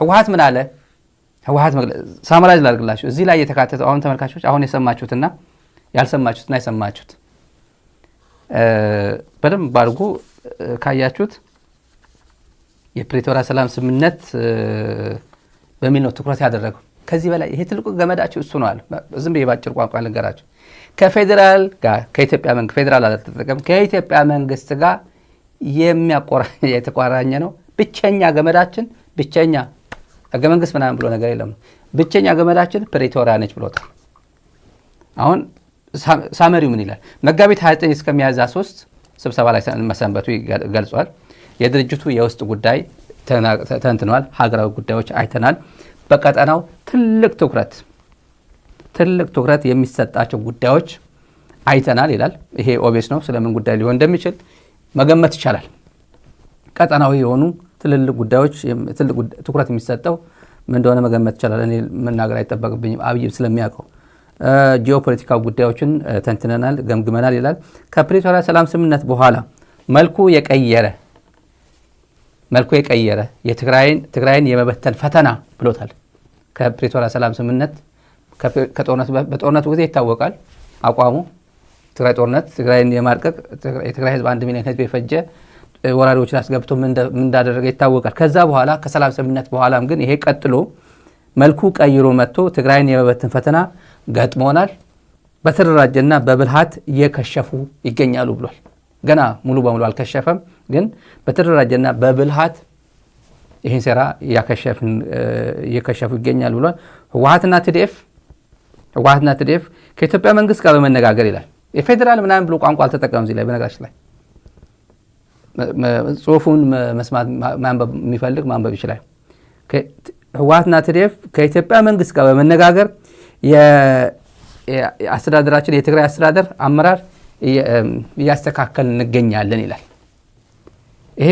ህወሓት ምን አለ? ህወሓት ሳምራይዝ ላድርግላችሁ እዚህ ላይ የተካተተው አሁን ተመልካቾች አሁን የሰማችሁትና ያልሰማችሁትና የሰማችሁት በደንብ ባርጉ ካያችሁት የፕሪቶሪያ ሰላም ስምምነት በሚል ነው ትኩረት ያደረገው። ከዚህ በላይ ይሄ ትልቁ ገመዳችሁ እሱ ነው አለ። ዝም ብዬ ባጭር ቋንቋ ልንገራችሁ። ከፌደራል ጋር ከኢትዮጵያ መንግስት ፌደራል አልተጠቀም ከኢትዮጵያ መንግስት ጋር የተቆራኘ ነው። ብቸኛ ገመዳችን ብቸኛ ህገ መንግስት ምናምን ብሎ ነገር የለም። ብቸኛ ገመዳችን ፕሪቶሪያ ነች ብሎታል። አሁን ሳመሪው ምን ይላል? መጋቢት 29 እስከ ሚያዝያ 3 ስብሰባ ላይ መሰንበቱ ገልጿል። የድርጅቱ የውስጥ ጉዳይ ተንትኗል። ሀገራዊ ጉዳዮች አይተናል። በቀጠናው ትልቅ ትኩረት የሚሰጣቸው ጉዳዮች አይተናል ይላል። ይሄ ኦቤስ ነው። ስለምን ጉዳይ ሊሆን እንደሚችል መገመት ይቻላል። ቀጠናዊ የሆኑ ትልልቅ ጉዳዮች ትልቅ ትኩረት የሚሰጠው ምን እንደሆነ መገመት ይቻላል። እኔ መናገር አይጠበቅብኝም፣ አብይ ስለሚያውቀው። ጂኦፖለቲካዊ ጉዳዮችን ተንትነናል፣ ገምግመናል ይላል። ከፕሪቶሪያ ሰላም ስምምነት በኋላ መልኩ የቀየረ የትግራይን የመበተን ፈተና ብሎታል። ከፕሪቶሪያ ሰላም ስምምነት በጦርነቱ ጊዜ ይታወቃል አቋሙ። ትግራይ ጦርነት ትግራይን የማርቀቅ የትግራይ ህዝብ 1 ሚሊዮን ህዝብ የፈጀ ወራሪዎችን አስገብቶ ምን እንዳደረገ ይታወቃል። ከዛ በኋላ ከሰላም ስምምነት በኋላም ግን ይሄ ቀጥሎ መልኩ ቀይሮ መጥቶ ትግራይን የመበተን ፈተና ገጥሞናል፣ በተደራጀና በብልሃት እየከሸፉ ይገኛሉ ብሏል። ገና ሙሉ በሙሉ አልከሸፈም፣ ግን በተደራጀና በብልሃት ይህን ሴራ እየከሸፉ ይገኛሉ ብሏል። ህወሓትና ቲዲኤፍ ከኢትዮጵያ መንግስት ጋር በመነጋገር ይላል። የፌዴራል ምናምን ብሎ ቋንቋ አልተጠቀመም እዚህ ላይ። በነገራችን ላይ ጽሁፉን መስማት ማንበብ የሚፈልግ ማንበብ ይችላል። ህወሓትና ቲዲኤፍ ከኢትዮጵያ መንግስት ጋር በመነጋገር የአስተዳደራችን የትግራይ አስተዳደር አመራር እያስተካከል እንገኛለን ይላል። ይሄ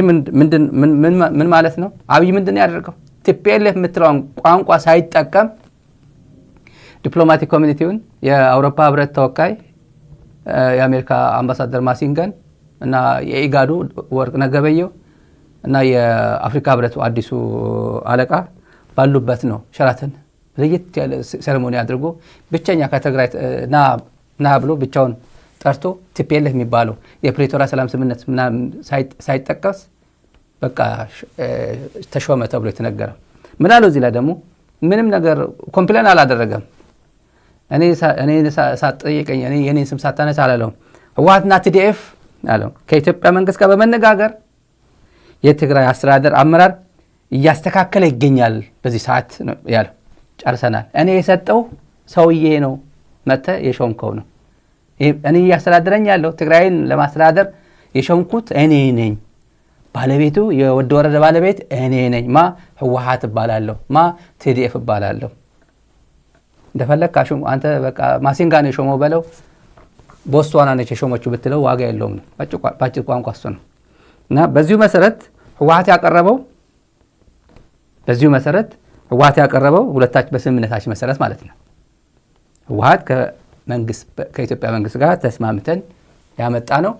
ምን ማለት ነው? አብይ ምንድን ያደርገው? ቲፒኤልኤፍ የምትለውን ቋንቋ ሳይጠቀም ዲፕሎማቲክ ኮሚኒቲውን የአውሮፓ ህብረት ተወካይ የአሜሪካ አምባሳደር ማሲንገን እና የኢጋዱ ወርቅነህ ገበየሁ እና የአፍሪካ ህብረት አዲሱ አለቃ ባሉበት ነው ሸራተን ለየት ያለ ሴሬሞኒ አድርጎ ብቸኛ ከትግራይ ና ብሎ ብቻውን ጠርቶ ቲፒኤልኤፍ የሚባለው የፕሪቶሪያ ሰላም ስምምነት ሳይጠቀስ በቃ ተሾመ ተብሎ የተነገረ ምን አለው? እዚህ ላይ ደግሞ ምንም ነገር ኮምፕሌን አላደረገም። እኔ ሳትጠይቀኝ የኔን ስም ሳታነሳ አላለውም። ህወሓትና ቲዲኤፍ አለው ከኢትዮጵያ መንግስት ጋር በመነጋገር የትግራይ አስተዳደር አመራር እያስተካከለ ይገኛል በዚህ ሰዓት ነው ያለው። ጨርሰናል። እኔ የሰጠው ሰውዬ ነው መጥተህ የሾምከው ነው። እኔ እያስተዳደረኝ ያለው ትግራይን ለማስተዳደር የሾምኩት እኔ ነኝ። ባለቤቱ የወደ ወረደ ባለቤት እኔ ነኝ። ማ ህወሓት እባላለሁ፣ ማ ቲዲኤፍ እባላለሁ። እንደፈለክ አሹም አንተ በቃ ማሲንጋን የሾመው በለው ቦስዋና ነች የሾመችው ብትለው ዋጋ የለውም ነው። ባጭር ቋንቋ እሱ ነው። እና በዚሁ መሰረት ህወሓት ያቀረበው ሁለታችን በስምምነታችን መሰረት ማለት ነው። ህወሓት ከኢትዮጵያ መንግስት ጋር ተስማምተን ያመጣ ነው።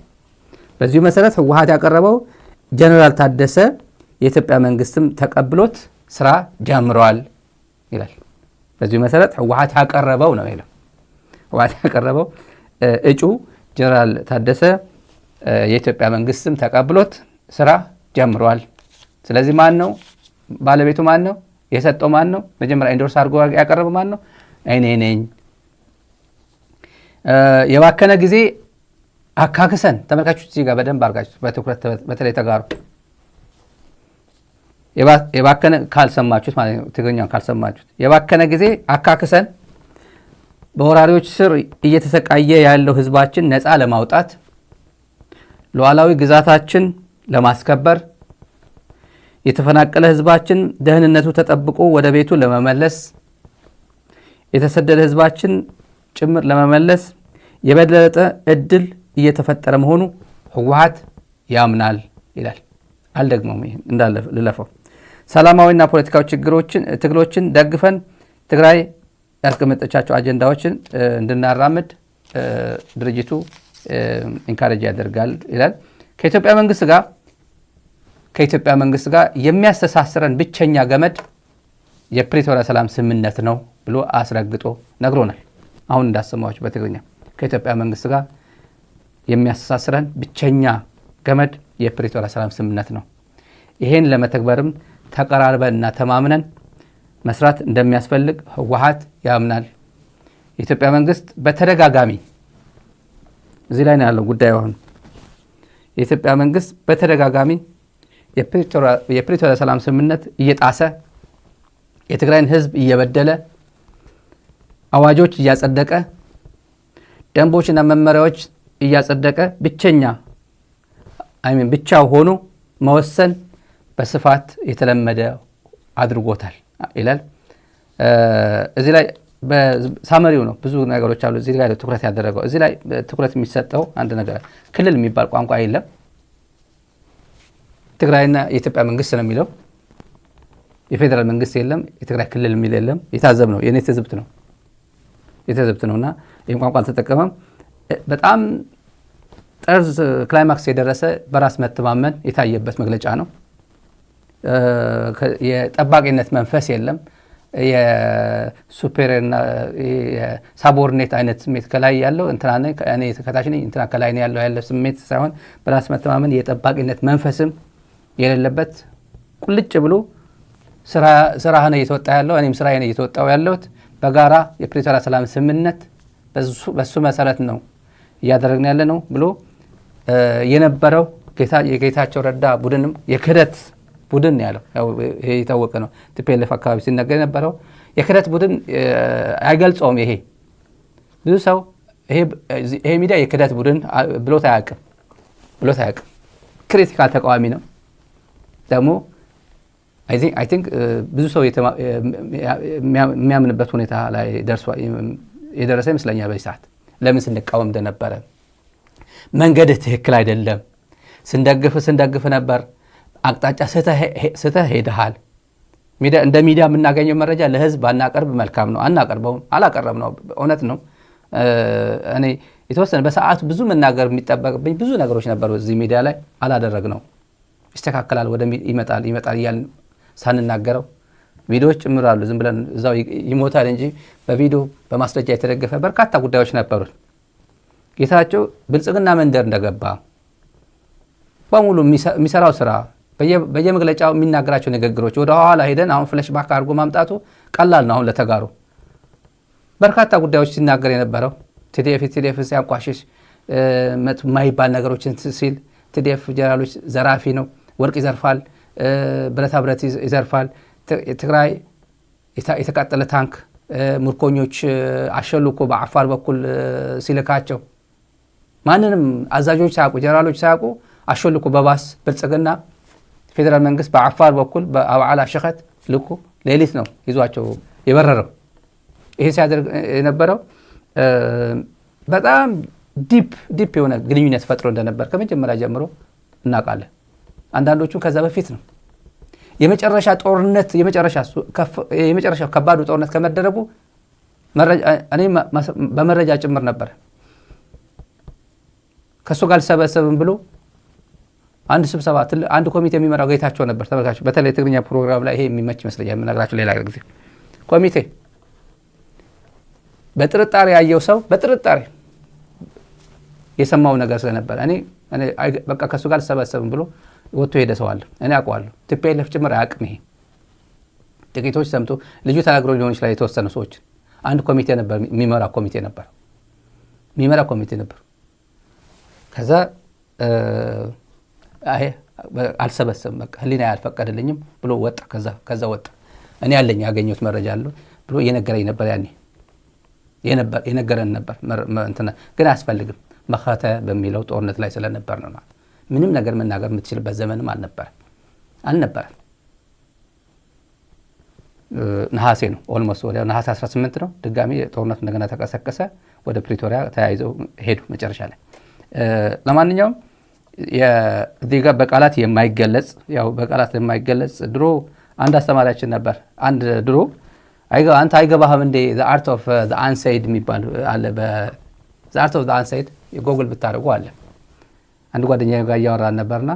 በዚሁ መሰረት ህወሓት ያቀረበው ጀነራል ታደሰ የኢትዮጵያ መንግስትም ተቀብሎት ስራ ጀምረዋል ይላል። በዚሁ መሰረት ህወሓት ያቀረበው ነው ይላል። ህወሓት ያቀረበው እጩ ጀነራል ታደሰ የኢትዮጵያ መንግስትም ተቀብሎት ስራ ጀምረዋል። ስለዚህ ማን ነው ባለቤቱ? ማን ነው የሰጠው? ማን ነው መጀመሪያ ኢንዶርስ አድርጎ ያቀረበው? ማን ነው? እኔ ነኝ። የባከነ ጊዜ አካክሰን ተመልካቾች እዚህ ጋር በደንብ አድርጋችሁ በትኩረት በተለይ ተጋሩ። የባከነ ካልሰማችሁት ማለት ነው ትግርኛውን ካልሰማችሁት የባከነ ጊዜ አካክሰን በወራሪዎች ስር እየተሰቃየ ያለው ህዝባችን ነፃ ለማውጣት ሉዓላዊ ግዛታችን ለማስከበር የተፈናቀለ ህዝባችን ደህንነቱ ተጠብቆ ወደ ቤቱ ለመመለስ የተሰደደ ህዝባችን ጭምር ለመመለስ የበለጠ እድል እየተፈጠረ መሆኑ ህወሓት ያምናል ይላል። አልደግሞም፣ ይሄን እንዳለ ልለፈው። ሰላማዊና ፖለቲካዊ ትግሎችን ደግፈን ትግራይ ያስቀመጠቻቸው አጀንዳዎችን እንድናራምድ ድርጅቱ ኢንካሬጅ ያደርጋል ይላል። ከኢትዮጵያ መንግስት ጋር የሚያስተሳስረን ብቸኛ ገመድ የፕሪቶሪያ ሰላም ስምምነት ነው ብሎ አስረግጦ ነግሮናል። አሁን እንዳሰማችሁ በትግርኛ ከኢትዮጵያ መንግስት ጋር የሚያስተሳስረን ብቸኛ ገመድ የፕሪቶሪያ ሰላም ስምምነት ነው። ይሄን ለመተግበርም ተቀራርበንና ተማምነን መስራት እንደሚያስፈልግ ህወሓት ያምናል። የኢትዮጵያ መንግስት በተደጋጋሚ እዚህ ላይ ነው ያለው ጉዳዩ። አሁን የኢትዮጵያ መንግስት በተደጋጋሚ የፕሪቶሪያ ሰላም ስምምነት እየጣሰ የትግራይን ህዝብ እየበደለ አዋጆች እያጸደቀ ደንቦችና መመሪያዎች እያጸደቀ ብቻው ሆኖ መወሰን በስፋት የተለመደ አድርጎታል ይላል። እዚህ ላይ በሳመሪው ነው ብዙ ነገሮች አሉ። እዚህ ላይ ትኩረት ያደረገው እዚህ ላይ ትኩረት የሚሰጠው አንድ ነገር ክልል የሚባል ቋንቋ የለም። ትግራይና የኢትዮጵያ መንግስት ነው የሚለው። የፌደራል መንግስት የለም። የትግራይ ክልል የሚል የለም። የታዘብ ነው የኔ ትዝብት ነውና ይህን ቋንቋ አልተጠቀመም። በጣም ጠርዝ ክላይማክስ የደረሰ በራስ መተማመን የታየበት መግለጫ ነው። የጠባቂነት መንፈስ የለም። የሱፔሪየርና የሳቦርኔት አይነት ስሜት ከላይ ያለው እንትና እኔ ከታች ነኝ እንትና ከላይ ነው ያለው ስሜት ሳይሆን በራስ መተማመን የጠባቂነት መንፈስም የሌለበት ቁልጭ ብሎ ስራህ ነው እየተወጣ ያለው እኔም ስራዬ ነው እየተወጣው ያለሁት በጋራ የፕሪቶሪያ ሰላም ስምምነት በሱ መሰረት ነው እያደረግን ያለ ነው ብሎ የነበረው የጌታቸው ረዳ ቡድንም የክህደት ቡድን ያለው ይሄ የታወቀ ነው። ቲፒኤልኤፍ አካባቢ ሲነገር የነበረው የክህደት ቡድን አይገልጸውም። ይሄ ብዙ ሰው ይሄ ሚዲያ የክህደት ቡድን ብሎት አያውቅም። ክሪቲካል ተቃዋሚ ነው ደግሞ አይ ቲንክ ብዙ ሰው የሚያምንበት ሁኔታ ላይ የደረሰ ይመስለኛል። በዚህ ሰዓት ለምን ስንቃወም እንደነበረ መንገድህ ትክክል አይደለም፣ ስንደግፍ ነበር፣ አቅጣጫ ስተህ ሄደሃል። እንደ ሚዲያ የምናገኘው መረጃ ለህዝብ አናቀርብ መልካም ነው። አላቀረብ ነው እውነት ነው። እኔ የተወሰነ በሰዓቱ ብዙ መናገር የሚጠበቅብኝ ብዙ ነገሮች ነበሩ እዚህ ሚዲያ ላይ አላደረግ ነው። ይስተካከላል ይመጣል እያልን ሳንናገረው ቪዲዮዎች ጭምራሉ። ዝም ብለን እዛው ይሞታል እንጂ በቪዲዮ በማስረጃ የተደገፈ በርካታ ጉዳዮች ነበሩ። ጌታቸው ብልጽግና መንደር እንደገባ በሙሉ የሚሰራው ስራ በየመግለጫው የሚናገራቸው ንግግሮች ወደ ኋላ ሄደን አሁን ፍለሽ ባክ አድርጎ ማምጣቱ ቀላል ነው። አሁን ለተጋሩ በርካታ ጉዳዮች ሲናገር የነበረው ቲዲኤፍ ሲያንቋሽሽ ማይባል ነገሮችን ሲል ቲዲኤፍ ጀነራሎች ዘራፊ ነው፣ ወርቅ ይዘርፋል፣ ብረታ ብረት ይዘርፋል፣ ትግራይ የተቃጠለ ታንክ ምርኮኞች አሸልኮ በአፋር በኩል ሲልካቸው ማንንም አዛዦች ሳያውቁ ጀነራሎች ሳያውቁ አሸልኮ በባስ ብልጽግና ፌደራል መንግስት በአፋር በኩል በአብዓላ ሸኸት ልኮ ሌሊት ነው ይዟቸው የበረረው። ይሄ ሲያደርግ የነበረው በጣም ዲፕ የሆነ ግንኙነት ፈጥሮ እንደነበር ከመጀመሪያ ጀምሮ እናውቃለን። አንዳንዶቹ ከዛ በፊት ነው የመጨረሻው ከባዱ ጦርነት ከመደረጉ እኔ በመረጃ ጭምር ነበር ከሱ ጋር ሰበሰብን ብሎ አንድ ስብሰባ አንድ ኮሚቴ የሚመራው ጌታቸው ነበር። ተመልካቾች በተለይ ትግርኛ ፕሮግራም ላይ ይሄ የሚመች ይመስለኛል የምነግራችሁ ሌላ ጊዜ። ኮሚቴ በጥርጣሬ ያየው ሰው በጥርጣሬ የሰማው ነገር ስለነበር እኔ በቃ ከሱ ጋር ሰበሰብን ብሎ ወጥቶ ሄደ ሰው አለ። እኔ አውቀዋለሁ። ቲፒኤልኤፍ ጭምር አያውቅም። ይሄ ጥቂቶች ሰምቶ ልጁ ተናግሮ ሊሆን ይችላል። የተወሰኑ ሰዎች አንድ ኮሚቴ ነበር የሚመራ ኮሚቴ ነበር። ከዛ አልሰበሰብም በቃ ህሊና ያልፈቀደልኝም ብሎ ወጣ። ከዛ ወጣ። እኔ ያገኘሁት መረጃ አለ ብሎ እየነገረኝ ነበር። ያኔ የነገረን ነበር እንትና ግን አያስፈልግም መኸተ በሚለው ጦርነት ላይ ስለነበር ነው። ምንም ነገር መናገር የምትችልበት ዘመንም አልነበረም። ነሐሴ ነው ኦልሞስት ወዲያው ነሐሴ 18 ነው ድጋሚ ጦርነቱ እንደገና ተቀሰቀሰ። ወደ ፕሪቶሪያ ተያይዘው ሄዱ መጨረሻ ላይ። ለማንኛውም እዚህ ጋር በቃላት የማይገለጽ ድሮ አንድ አስተማሪያችን ነበር። አንድ ድሮ አንተ አይገባህም እንዴ the art of the unsaid የሚባል አለ። the art of the unsaid የጎግል ብታደርጉ አለ። አንድ ጓደኛዬ ጋር እያወራን ነበርና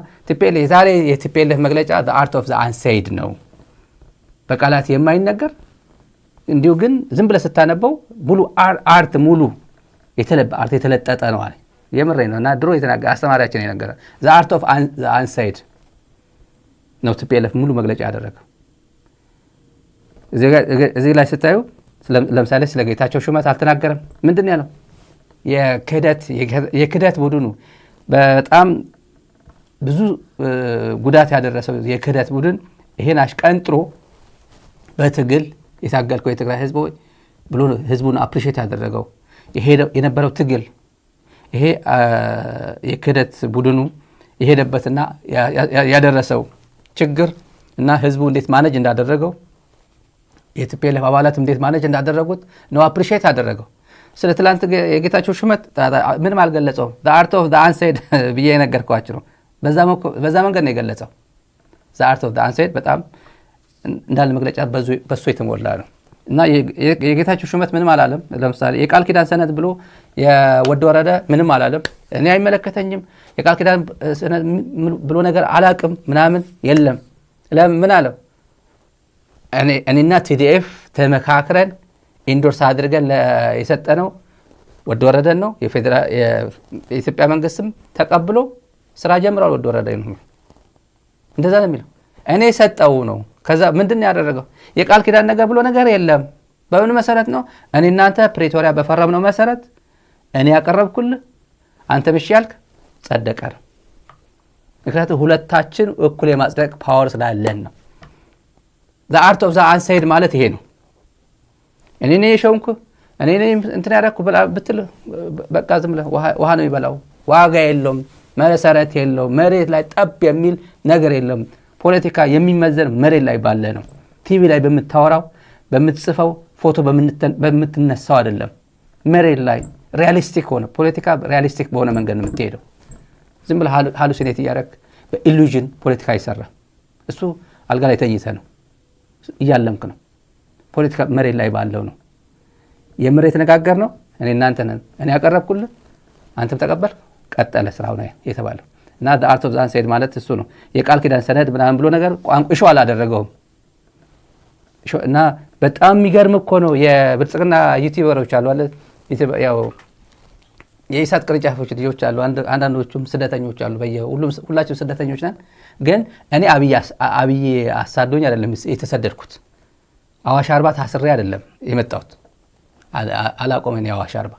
ዛሬ የቲፒኤልኤፍ መግለጫ the art of the unsaid ነው በቃላት የማይነገር እንዲሁ ግን ዝም ብለህ ስታነበው ሙሉ አርት ሙሉ አርት የተለጠጠ ነው አለ። የምሬን ነው። እና ድሮ የተናገረ አስተማሪያችን የነገረ ዘ አርት ኦፍ አንሳይድ ነው ቲፒኤልኤፍ ሙሉ መግለጫ ያደረገው። እዚህ ላይ ስታዩ ለምሳሌ ስለ ጌታቸው ሹመት አልተናገረም። ምንድን ያለው? የክህደት ቡድኑ በጣም ብዙ ጉዳት ያደረሰው የክህደት ቡድን ይሄን አሽቀንጥሮ በትግል የታገልከው የትግራይ ህዝብ ብሎ ህዝቡን አፕሪሼት ያደረገው የነበረው ትግል ይሄ የክህደት ቡድኑ የሄደበትና ያደረሰው ችግር እና ህዝቡ እንዴት ማኔጅ እንዳደረገው የቲፒኤልኤፍ አባላት እንዴት ማኔጅ እንዳደረጉት ነው አፕሪሼት ያደረገው። ስለ ትላንት የጌታቸው ሹመት ምንም አልገለጸውም። the art of the unsaid ብዬ የነገርኳችሁ ነው። በዛ መንገድ ነው የገለጸው። the art of the unsaid በጣም እንዳለ መግለጫ በሱ የተሞላ ነው እና የጌታቸው ሹመት ምንም አላለም። ለምሳሌ የቃል ኪዳን ሰነድ ብሎ የወደ ወረደ ምንም አላለም። እኔ አይመለከተኝም የቃል ኪዳን ሰነድ ብሎ ነገር አላቅም ምናምን የለም። ለምን አለው? እኔና ቲዲኤፍ ተመካክረን ኢንዶርስ አድርገን የሰጠነው ወደ ወረደን ነው። የኢትዮጵያ መንግስትም ተቀብሎ ስራ ጀምሯል። ወደ ወረደ ነው እንደዛ ነው የሚለው። እኔ ሰጠው ነው። ከዛ ምንድን ነው ያደረገው? የቃል ኪዳን ነገር ብሎ ነገር የለም። በምን መሰረት ነው? እኔ እናንተ ፕሪቶሪያ በፈረምነው መሰረት እኔ ያቀረብኩልህ አንተ ብቻ ያልክ ጸደቀ ነው። ምክንያቱም ሁለታችን እኩል የማጽደቅ ፓወር ስላለን ነው። the art of the unsaid ማለት ይሄ ነው። እኔ ነኝ የሾምኩ እኔ ነኝ እንትን ያደረኩ ብትል በቃ ዝም ብለህ ውሃ ነው ይበላው። ዋጋ የለውም፣ መሰረት የለውም፣ መሬት ላይ ጠብ የሚል ነገር የለም። ፖለቲካ የሚመዘን መሬት ላይ ባለ ነው። ቲቪ ላይ በምታወራው በምትጽፈው ፎቶ በምትነሳው አይደለም። መሬት ላይ ሪያሊስቲክ ሆነ ፖለቲካ ሪያሊስቲክ በሆነ መንገድ ነው የምትሄደው። ዝም ብለህ ሃሉሲኔት እያደረክ በኢሉዥን ፖለቲካ ይሰራ። እሱ አልጋ ላይ ተኝተህ ነው እያለምክ ነው። ፖለቲካ መሬት ላይ ባለው ነው። የመሬት ነጋገር ነው። እኔ እናንተ ነን። እኔ ያቀረብኩልህ አንተም ተቀበል ቀጠለ ስራው ነው የተባለው። እና the art of the unsaid ማለት እሱ ነው። የቃል ኪዳን ሰነድ ምናምን ብሎ ነገር ቋንቋ አላደረገውም። እና በጣም የሚገርም እኮ ነው። የብልጽግና ዩቲዩበሮች አሉ አለ ያው የኢሳት ቅርንጫፎች ልጆች አሉ። አንዳንዶቹም ስደተኞች አሉ። ሁላችንም ስደተኞች ነን። ግን እኔ አብይ አሳዶኝ አይደለም የተሰደድኩት። አዋሽ አርባ ታስሬ አይደለም የመጣሁት። አላቆመ ነው አዋሽ አርባ።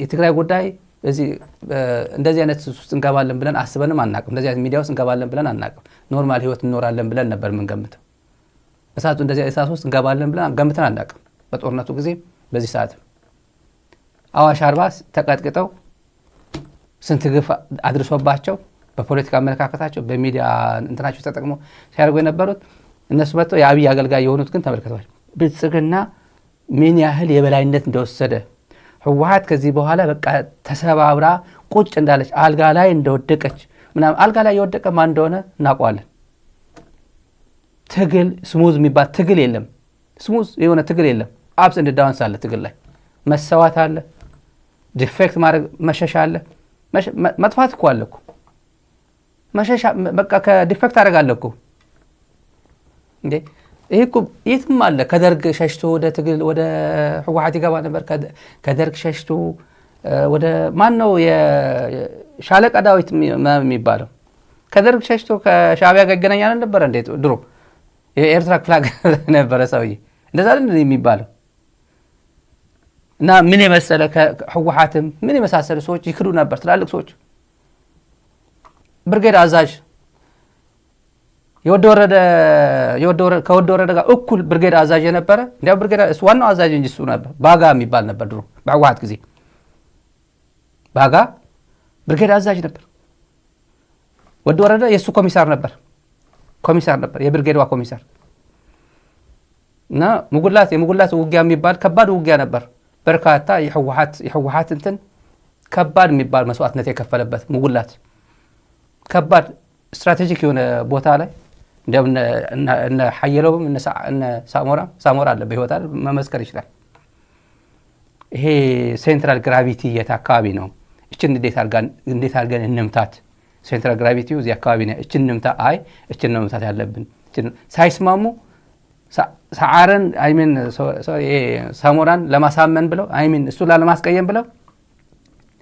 የትግራይ ጉዳይ እንደዚህ አይነት ውስጥ እንገባለን ብለን አስበንም አናቅም። እንደዚህ አይነት ሚዲያ ውስጥ እንገባለን ብለን አናቅም። ኖርማል ህይወት እንኖራለን ብለን ነበር የምንገምተው። እሳቱ እንደዚህ እሳት ውስጥ እንገባለን ብለን ገምተን አናቅም። በጦርነቱ ጊዜ በዚህ ሰዓት አዋሽ አርባ ተቀጥቅጠው ስንት ግፍ አድርሶባቸው በፖለቲካ አመለካከታቸው በሚዲያ እንትናቸው ተጠቅሞ ሲያደርጉ የነበሩት እነሱ መጥተው የአብይ አገልጋይ የሆኑት ግን ተመልከቷል። ብልጽግና ምን ያህል የበላይነት እንደወሰደ ህወሓት ከዚህ በኋላ በቃ ተሰባብራ ቁጭ እንዳለች አልጋ ላይ እንደወደቀች ምናምን። አልጋ ላይ የወደቀ ማን እንደሆነ እናውቀዋለን። ትግል ስሙዝ የሚባል ትግል የለም። ስሙዝ የሆነ ትግል የለም። አፕስ እንደ ዳውንስ አለ። ትግል ላይ መሰዋት አለ፣ ዲፌክት ማድረግ መሸሻ አለ። መጥፋት እኮ አለ እኮ መሸሻ። በቃ ከዲፌክት አደርጋለሁ እኮ እንዴ። ይሄ እኮ የትም አለ። ከደርግ ሸሽቶ ወደ ትግል ወደ ህወሓት ይገባ ነበር። ከደርግ ሸሽቶ ወደ ማን ነው የሻለቃ ዳዊት የሚባለው? ከደርግ ሸሽቶ ከሻዕቢያ ጋር ይገናኛል ነበር እንዴ? ድሮ የኤርትራ ፍላግ ነበረ ሰውዬ። እንደዛ አይደል የሚባለው? እና ምን የመሰለ ከህወሓትም ምን የመሳሰሉ ሰዎች ይክዱ ነበር። ትላልቅ ሰዎች ብርጌድ አዛዥ ከወደ ወረደ ጋር እኩል ብርጌድ አዛዥ የነበረ እንዲያው ብርጌድ እሱ ዋናው አዛዥ እንጂ እሱ ነበር። ባጋ የሚባል ነበር ድሮ በህወሓት ጊዜ። ባጋ ብርጌድ አዛዥ ነበር። ወደ ወረደ የሱ ኮሚሳር ነበር የብርጌድዋ ኮሚሳር። እና የሙጉላት ውጊያ የሚባል ከባድ ውጊያ ነበር። በርካታ የህወሓት እንትን ከባድ የሚባል መስዋዕትነት የከፈለበት ሙጉላት ከባድ ስትራቴጂክ የሆነ ቦታ ላይ እንደም እነ ሐየለውም እነ ሳሞራ አለ በህይወት አይደል መመስከር ይችላል። ይሄ ሴንትራል ግራቪቲ የት አካባቢ ነው? እችን እንዴት አድርገን እንምታት? ሴንትራል ግራቪቲው እዚህ አካባቢ ነው። እችን እንምታ። እችን ነው መምታት ያለብን። ሳይስማሙ ሰዓረን አይሚን ሳሞራን ለማሳመን ብለው አይሚን እሱ ላለማስቀየም ብለው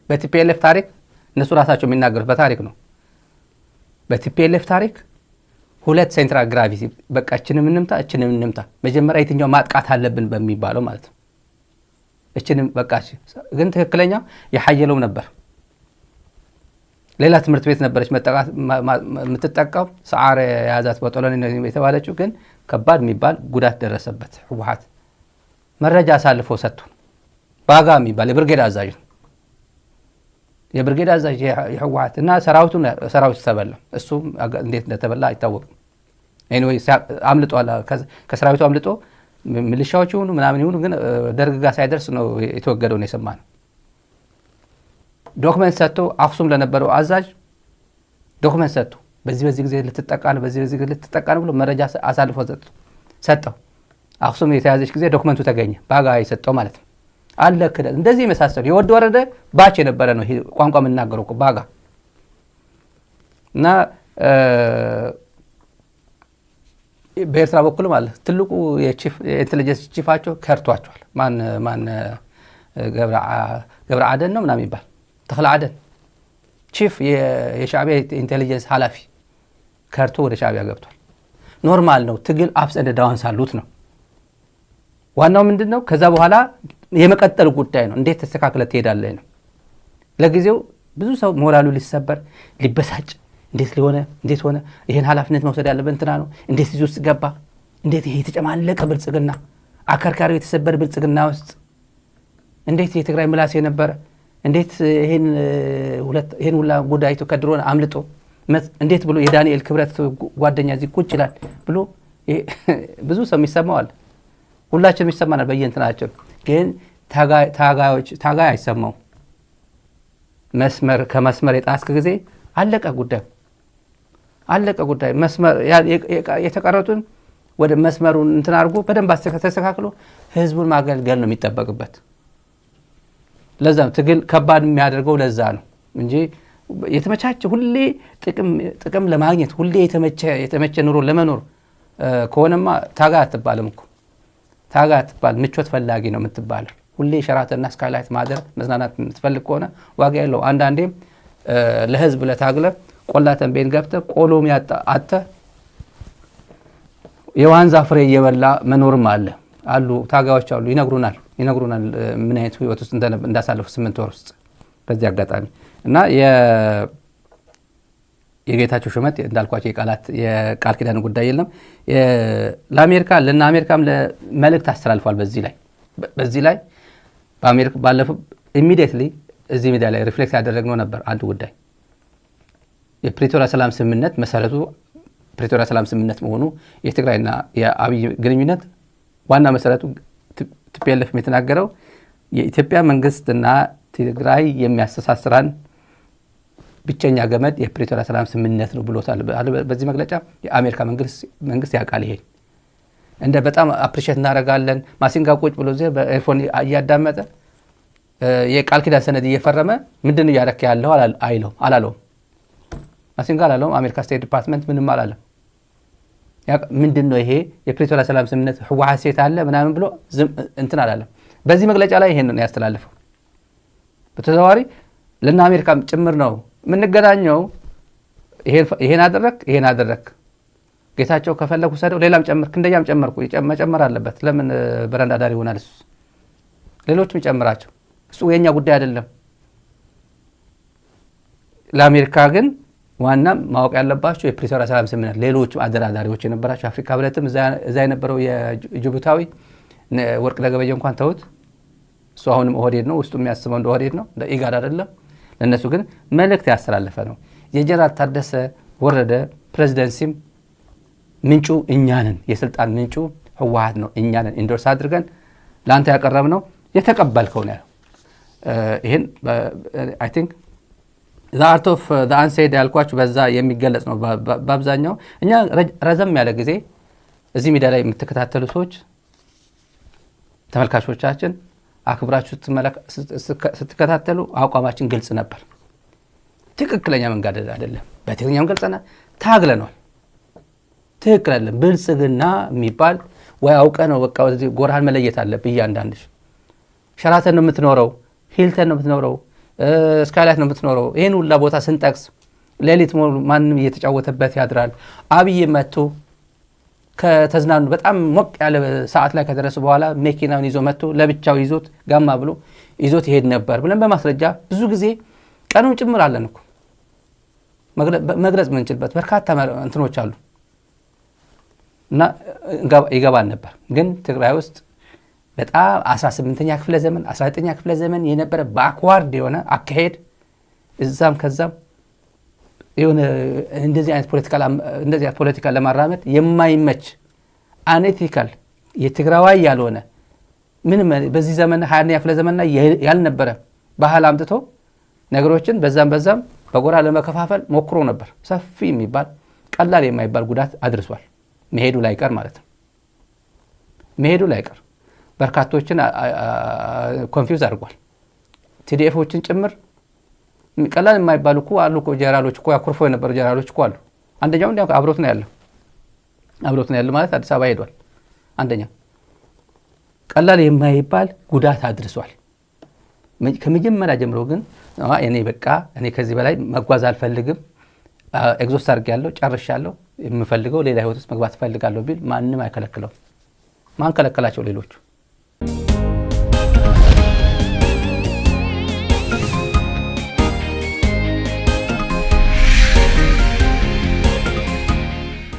በቲፒኤልኤፍ ታሪክ እነሱ ራሳቸው የሚናገሩት በታሪክ ነው። በቲፒኤልኤፍ ታሪክ ሁለት ሴንትራል ግራቪቲ በቃ እችንም እንምታ መጀመሪያ የትኛው ማጥቃት አለብን በሚባለው ማለት ነው። እችንም በቃ ግን ትክክለኛ የሐየለው ነበር። ሌላ ትምህርት ቤት ነበረች የምትጠቃው ሰዓረ የያዛት በጦሎኒ የተባለችው ግን ከባድ የሚባል ጉዳት ደረሰበት። ህወሓት መረጃ አሳልፎ ሰጥቶን ባጋ የሚባል የብርጌድ አዛዥ ነው። የብርጌድ አዛዥ የህወሓት እና ሰራዊቱ ተበላ። እሱም እንዴት እንደተበላ አይታወቅም። ኤኒዌይ አምልጧል። ከሰራዊቱ አምልጦ ሚሊሻዎች ይሁኑ ምናምን ይሁኑ ግን ደርግ ጋር ሳይደርስ ነው የተወገደው ነው የሰማነው። ዶክመንት ሰጥቶ አክሱም ለነበረው አዛዥ ዶክመንት ሰጥቶ በዚህ ጊዜ ልትጠቃን ብሎ መረጃ አሳልፎ ሰጠው። አክሱም የተያዘች ጊዜ ዶክመንቱ ተገኘ። ባጋ የሰጠው ማለት ነው። አለ ክደት እንደዚህ የመሳሰሉ የወድ ወረደ ባች የነበረ ነው ቋንቋ የምናገረው ባጋ እና በኤርትራ በኩል ማለት ትልቁ የኢንተለጀንስ ቺፋቸው ከርቷቸዋል። ማን ገብረ አደን ነው ምናምን ይባል ተክለ አደን ቺፍ የሻዕቢያ ኢንተለጀንስ ኃላፊ ከርቶ ወደ ሻዕቢያ ገብቷል። ኖርማል ነው። ትግል አፕስ ኤንድ ዳውንስ አሉት ነው። ዋናው ምንድነው? ከዛ በኋላ የመቀጠል ጉዳይ ነው። እንዴት ተስተካክለ ትሄዳለህ ነው። ለጊዜው ብዙ ሰው ሞራሉ ሊሰበር ሊበሳጭ እንዴት ሆነ ይሄን ኃላፊነት መውሰድ ያለበት እንትና ነው እንዴት እዚህ ውስጥ ገባ እንዴት ይሄ የተጨማለቀ ብልጽግና አከርካሪው የተሰበረ ብልጽግና ውስጥ እንዴት የትግራይ ምላስ የነበረ እንዴት ይሄን ሁላ ጉዳይቶ ከድሮን አምልጦ እንዴት ብሎ የዳንኤል ክብረት ጓደኛ እዚህ ቁጭ ይላል ብሎ ብዙ ሰው ይሰማዋል። ሁላችንም ይሰማናል በየእንትናችን። ግን ታጋይ አይሰማው። ከመስመር የጣስክ ጊዜ አለቀ ጉዳይ መስመር የተቀረጡን ወደ መስመሩን እንትን አድርጎ በደንብ ተስተካክሎ ህዝቡን ማገልገል ነው የሚጠበቅበት። ለዛ ነው ትግል ከባድ የሚያደርገው ለዛ ነው እንጂ የተመቻቸ ሁሌ ጥቅም ለማግኘት ሁሌ የተመቸ ኑሮ ለመኖር ከሆነማ ታጋይ አትባልም እኮ። ታጋይ አትባል፣ ምቾት ፈላጊ ነው የምትባለው። ሁሌ ሸራተንና ስካይላይት ማደር መዝናናት የምትፈልግ ከሆነ ዋጋ የለው። አንዳንዴ ለህዝብ ለታግለ ቆላተን ቤት ገብተህ ቆሎም አተ የዋንዛ ፍሬ እየበላ መኖርም አሉ ታጋዮች አሉ። ይነግሩናል ምን አይነት ህይወት ውስጥ እንዳሳለፉ 8 ወር ውስጥ በዚህ አጋጣሚ እና የጌታቸው ሹመት እንዳልኳቸው የቃል ኪዳን ጉዳይ የለም። ለአሜሪካም መልእክት አስተላልፏል። በዚህ ላይ በአሜሪካ ባለፈው ኢሚዲየትሊ እዚህ ሚዲያ ላይ ሪፍሌክት ያደረግነው ነበር። አንድ ጉዳይ የፕሪቶሪያ ሰላም ስምምነት መሰረቱ ፕሪቶሪያ ሰላም ስምምነት መሆኑ የትግራይና የአብይ ግንኙነት ዋና መሰረቱ ቲፒኤልኤፍ የተናገረው የኢትዮጵያ መንግስትና ትግራይ የሚያስተሳስራን ብቸኛ ገመድ የፕሪቶሪያ ሰላም ስምምነት ነው ብሎታል። በዚህ መግለጫ የአሜሪካ መንግስት ያውቃል። ይሄ እንደ በጣም አፕሪሼት እናደርጋለን። ማሲንጋ ቁጭ ብሎ እዚህ በኤርፎን እያዳመጠ የቃል ኪዳን ሰነድ እየፈረመ ምንድነው ያረክ ያለው አላለውም። ማሲንጋ አላለውም። አሜሪካ ስቴት ዲፓርትመንት ምንም አላለም። ምንድነው ይሄ የፕሪቶሪያ ሰላም ስምምነት ህወሓት ሴት አለ ምናምን ብሎ እንትን አላለም። በዚህ መግለጫ ላይ ይሄን ነው ያስተላልፈው። በተዘዋዋሪ ለና አሜሪካም ጭምር ነው ምንገናኘው። ይሄን አደረክ ጌታቸው ከፈለኩ ሰደው ሌላም ጨምርክ እንደያም ጨመርኩ መጨመር አለበት። ለምን በረንዳ ዳር ይሆናል? እሱ ሌሎችም ጨምራቸው። እሱ የኛ ጉዳይ አይደለም። ለአሜሪካ ግን ዋና ማወቅ ያለባቸው የፕሪቶሪያ ሰላም ስምምነት ሌሎች አደራዳሪዎች የነበራቸው አፍሪካ ህብረትም እዛ የነበረው የጅቡታዊ ወርቅ ለገበየ እንኳን ተውት። እሱ አሁንም ኦህዴድ ነው፣ ውስጡ የሚያስበው እንደ ኦህዴድ ነው፣ እንደ ኢጋድ አይደለም። ለነሱ ግን መልእክት ያስተላልፈ ነው። የጀነራል ታደሰ ወረደ ፕሬዝዳንሲም ምንጩ እኛንን የስልጣን ምንጩ ህወሓት ነው። እኛንን ኢንዶርስ አድርገን ላንተ ያቀረብነው የተቀበልከው ነው። ይሄን አይ ቲንክ the art of the unsaid ያልኳችሁ በዛ የሚገለጽ ነው። በአብዛኛው እኛ ረዘም ያለ ጊዜ እዚህ ሚዲያ ላይ የምትከታተሉ ሰዎች ተመልካቾቻችን አክብራችሁ ስትከታተሉ አቋማችን ግልጽ ነበር። ትክክለኛ መንገድ አይደለም። በትክክለኛም ገልጸና ታግለናል። ትክክል አይደለም። ብልጽግና የሚባል ወይ አውቀ ነው በቃ ጎራህን መለየት አለብህ። እያንዳንድሽ ሸራተን ነው የምትኖረው፣ ሂልተን ነው የምትኖረው፣ ስካይላይት ነው የምትኖረው። ይህን ሁላ ቦታ ስንጠቅስ ሌሊት ማንም እየተጫወተበት ያድራል። አብይ መጥቶ ከተዝናኑ በጣም ሞቅ ያለ ሰዓት ላይ ከደረሱ በኋላ መኪናውን ይዞ መጥቶ ለብቻው ይዞት ጋማ ብሎ ይዞት ይሄድ ነበር ብለን በማስረጃ ብዙ ጊዜ ቀኑን ጭምር አለን እኮ መግለጽ ምንችልበት በርካታ እንትኖች አሉ እና ይገባል ነበር። ግን ትግራይ ውስጥ በጣም 18ኛ ክፍለ ዘመን 19ኛ ክፍለ ዘመን የነበረ ባክዋርድ የሆነ አካሄድ እዛም ከዛም የሆነ እንደዚህ አይነት ፖለቲካ ለማራመድ የማይመች አኔቲካል የትግራዋይ ያልሆነ ምንም በዚህ ዘመን 20ኛ ክፍለ ዘመንና ያልነበረ ባህል አምጥቶ ነገሮችን በዛም በጎራ ለመከፋፈል ሞክሮ ነበር። ሰፊ የሚባል ቀላል የማይባል ጉዳት አድርሷል። መሄዱ ላይቀር ማለት ነው። መሄዱ ላይቀር በርካቶችን ኮንፊውዝ አድርጓል። ቲዲኤፎችን ጭምር ቀላል የማይባሉ እኮ አሉ እኮ ጀነራሎች እኮ ያኮርፈው የነበሩ ጀነራሎች እኮ አሉ። አንደኛው እንዲያው አብሮት ነው ያለው ማለት አዲስ አበባ ሄዷል። አንደኛው ቀላል የማይባል ጉዳት አድርሷል። ከመጀመሪያ ጀምሮ ግን እኔ ከዚህ በላይ መጓዝ አልፈልግም፣ ኤግዞስት አድርጌያለሁ፣ ጨርሻለሁ፣ የምፈልገው ሌላ ህይወት ውስጥ መግባት እፈልጋለሁ ቢል ማንም አይከለክለው። ማን ከለከላቸው? ሌሎቹ